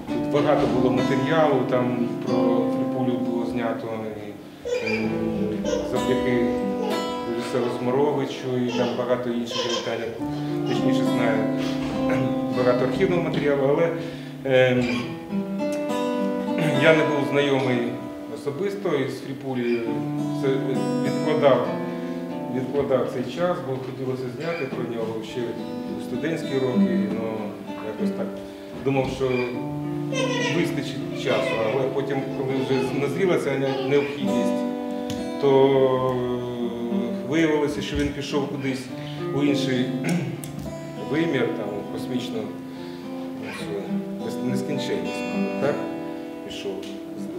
Тут багато було матеріалу, там про Фріпулю було знято завдяки режисеру Змаровичу і там багато інших деталей, точніше знаю, багато архівного матеріалу, але я не був знайомий особисто із Фріпулею, відкладав цей час, бо хотілося зняти про нього ще у студентські роки, але якось так думав, що вистачить часу, але потім, коли вже назріла ця необхідність, то виявилося, що він пішов кудись у інший вимір, там, космічну нескінченність, так? Пішов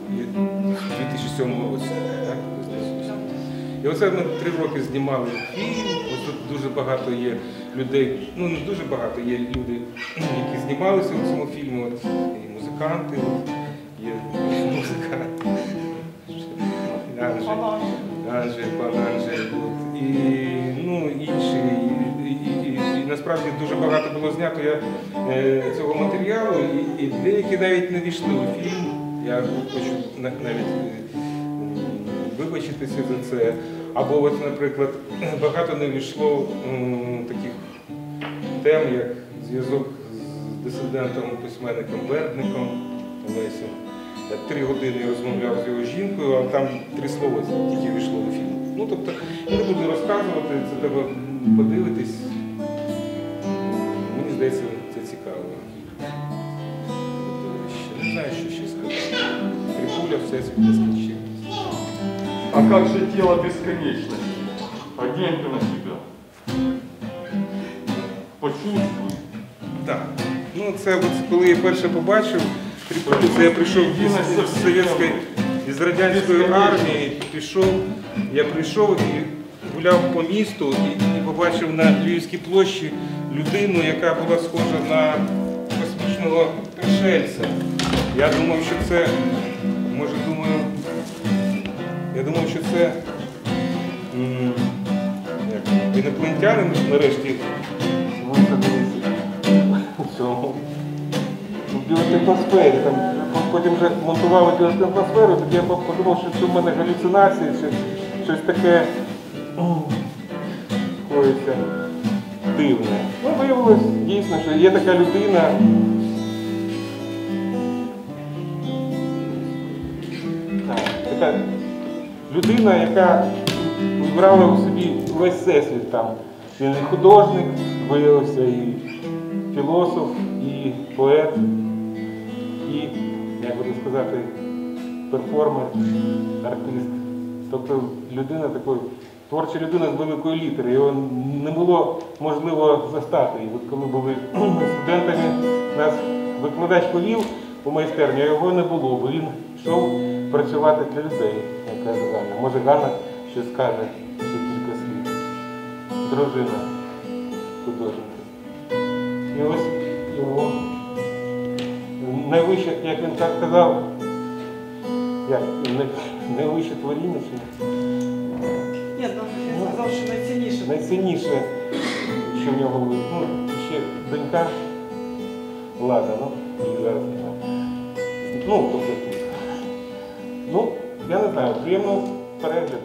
у 2007 році. Так? І оце ми 3 роки знімали фільм, ось тут дуже багато є людей, ну не дуже багато, є люди, які знімалися у цьому фільмі, от, і музиканти, от, є музиканти, Анжей, пан Анжей, от, і ну, інші. І насправді дуже багато було знято цього матеріалу, і деякі навіть не війшли у фільм. Я хочу навіть вибачитися за це. Або, от, наприклад, багато не війшло таких тем, як зв'язок з дисидентом-письменником Бердником Олесем. Я 3 години розмовляв з його жінкою, а там 3 слова тільки війшло у фільм. Ну, тобто, я не буду розказувати, це треба подивитись. Мені здається, це цікаво. Не знаю, що ще сказати. Фріпуля всесвіт нескінченність. А как же тело бесконечности? Одень ты на себя. Почувствуй. Так. Ну, це от, коли я перше побачив Фріпулю, це я прийшов із радянської армії, я прийшов і гуляв по місту і побачив на Львівській площі людину, яка була схожа на космічного пришельця. Я думав, що це, що це інопланетяни нарешті в цьому біотехносфері. Потім вже монтували біотехносферу, тоді я подумав, що це в мене галюцинації, чи щось таке коїться дивне. Ну, виявилось дійсно, що є така людина. Така людина, яка вибрала у собі весь всесвіт там. Він і художник, виявився, і філософ, і поет, і, як буду сказати, перформер, артист. Тобто людина такої, творча людина з великої літери. Його не було можливо застати. І от коли були студентами, нас викладач повів у майстерню, а його не було, бо він йшов працювати для людей, як каже Ганна. Може, Ганна щось скаже, ще кілька слів. Дружина художника. І ось його найвище, як він так казав, найвище творіння. Ні, він сказав, що найцінніше. Найцінніше, що в нього було. Ну, ще донька Лада, ну, і зараз не знаю. Ну, тобто тут. Ну, я не знаю, приємного перегляду.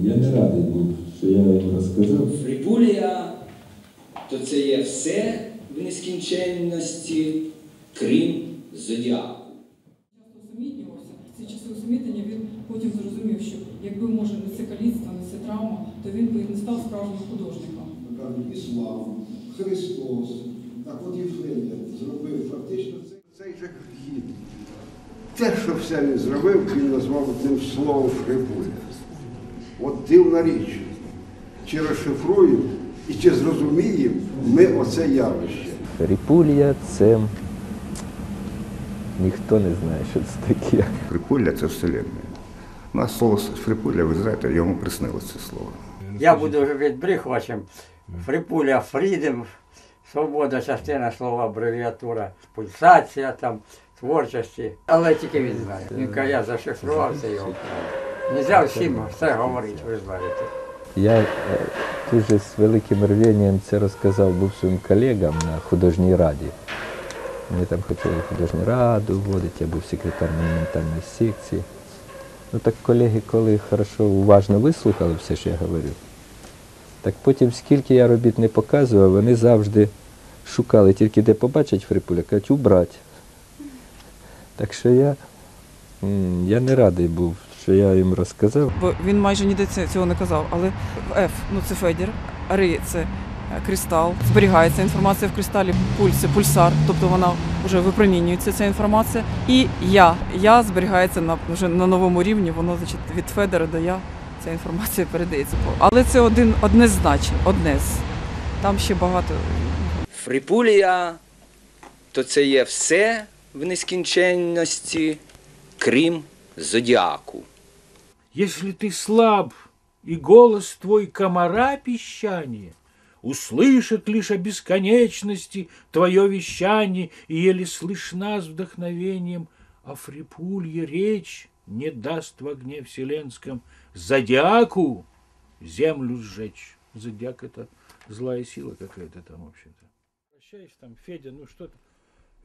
Я не радий був, що я їм розказав. Фріпулія – то це є все в нескінченності, крім зодіаку. Усамітнювався. Ці часи усамітнення він потім зрозумів, що якби, може, не це каліцтво, не це травма, то він би не став справжнім художником. Іслам, Христос, так от Євгенія зробив фактично цей же гід. Те, що все він зробив, він назвав одним словом Фріпуля. От дивна річ, чи розшифруємо і чи зрозуміємо ми оце явище. Фріпулія – це ніхто не знає, що це таке. Фріпуля – це Вселенная. У нас слово Фріпуля, ви знаєте, йому приснилося це слово. Я буду жити Бріхвачем. Фрипуля, Фрідем, свобода, частина слова, абревіатура, пульсація там, творчості. Але тільки він знає. Він каже, я зашифрував це його. Нельзя всім все говорити, ви знаєте. Я дуже з великим рвінням це розказав був своїм колегам на художній раді. Вони там хотіли художню раду вводити, я був секретарем монументальної секції. Ну так колеги, коли хорошо, уважно вислухали все, що я говорив, так потім, скільки я робіт не показував, вони завжди шукали, тільки де побачать Фрипуля, кажуть, убрати. Так що я не радий був, що я їм розказав. Бо він майже ніде цього не казав, але F, ну це Федір, Ри – це кристал, зберігається інформація в кристалі, пульс – це пульсар, тобто вона вже випромінюється, ця інформація. І я зберігається вже на новому рівні, воно, значить, від Федора до я, ця інформація передається. Але це одне з значень, одне з. Там ще багато. Фрипулія – то це є все в нескінченності, крім зодіаку. Если ты слаб, и голос твой комара пищание, услышит лишь о бесконечности твое вещание, и еле слышна с вдохновением, а Фрипулье речь не даст в огне вселенском зодиаку землю сжечь. Зодиак — это злая сила какая-то там, в общем-то. Прощаешь там, Федя, ну что-то.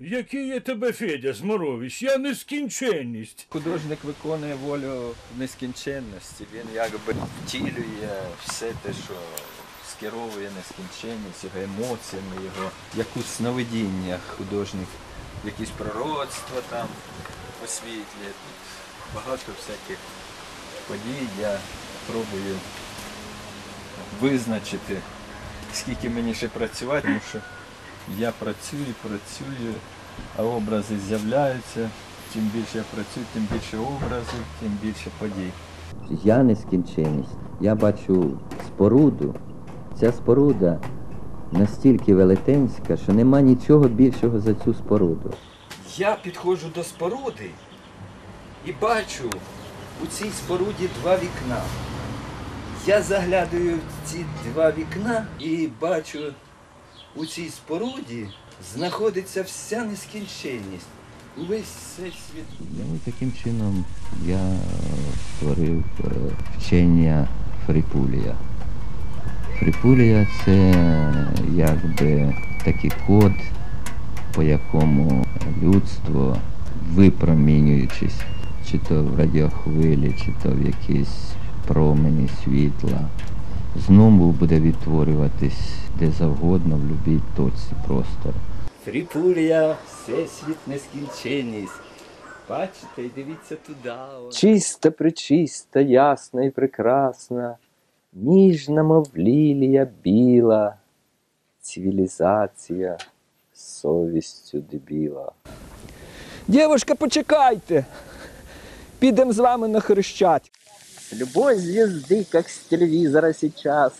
Який я тебе, Федя, Зморович, я нескінченність. Художник виконує волю нескінченності, він якби втілює все те, що скеровує нескінченність, його емоціями, його якусь сновидіння художник, якісь пророцтва там освітлює. Тут багато всяких подій, я пробую визначити, скільки мені ще працювати, тому що я працюю, а образи з'являються. Чим більше я працюю, тим більше образів, тим більше подій. Я нескінченність. Я бачу споруду. Ця споруда настільки велетенська, що нема нічого більшого за цю споруду. Я підходжу до споруди і бачу у цій споруді два вікна. Я заглядаю в ці два вікна і бачу, у цій споруді знаходиться вся нескінченність, увесь всесвіт. І таким чином я створив вчення Фрипулія. Фрипулія – це якби такий код, по якому людство, випромінюючись, чи то в радіохвилі, чи то в якійсь промені світла, знову буде відтворюватись де завгодно, в будь-якій точці простору. Фрипулія, всесвіт, нескінченність. Бачите, і дивіться туди. Чиста, пречиста, ясна і прекрасна, ніжна, мов лілія біла, цивілізація з совістю дебіла. Дівушка, почекайте! Підемо з вами на Хрещать. Любой звезды, как с телевизора сейчас.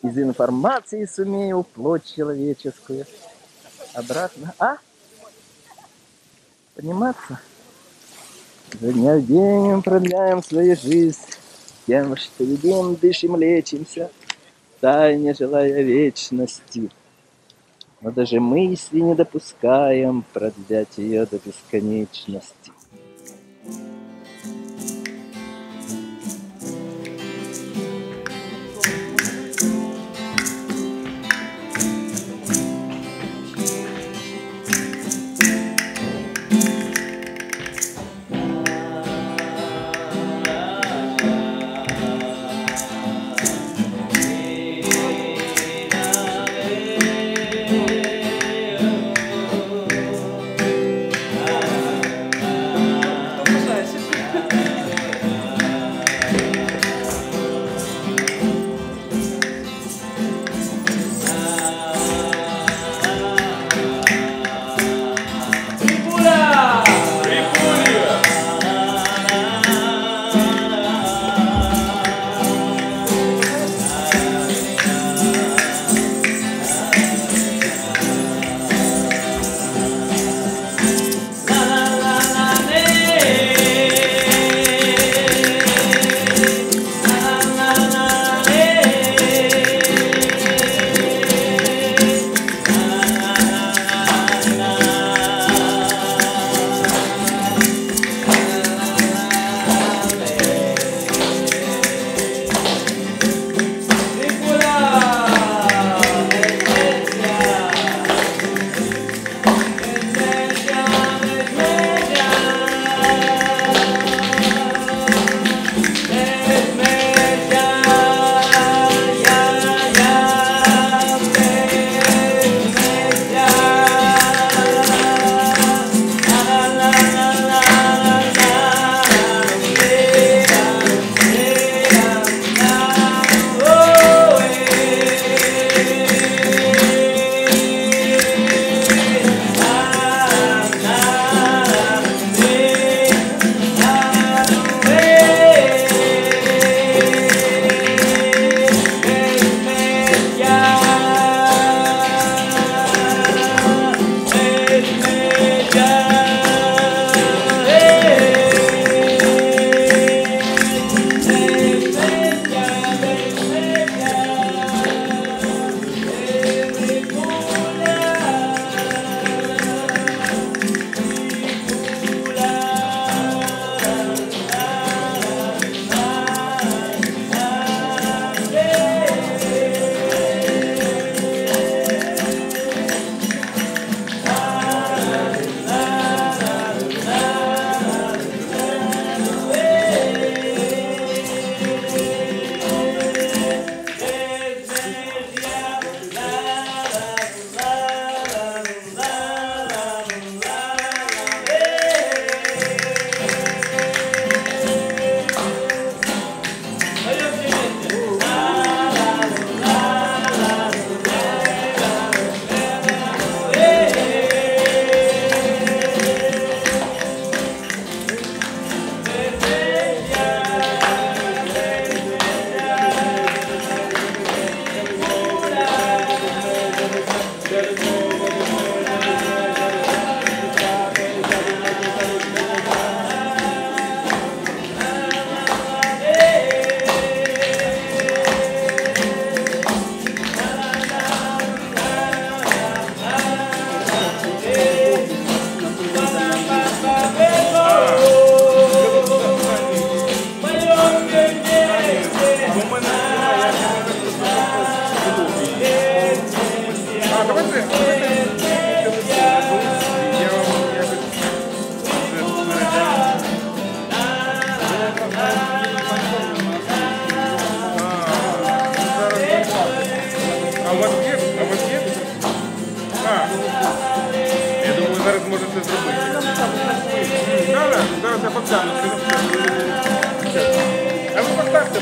Из информации сумею плоть человеческую обратно. Пониматься? За дня в день продляем свою жизнь тем, что едим, дышим, лечимся, тайне желая вечности. Но даже мысли не допускаем продлять ее до бесконечности. А у вас є? А у вас є? Я думаю, ви зараз можете зробити. Зараз я поставлю. А ви поставте.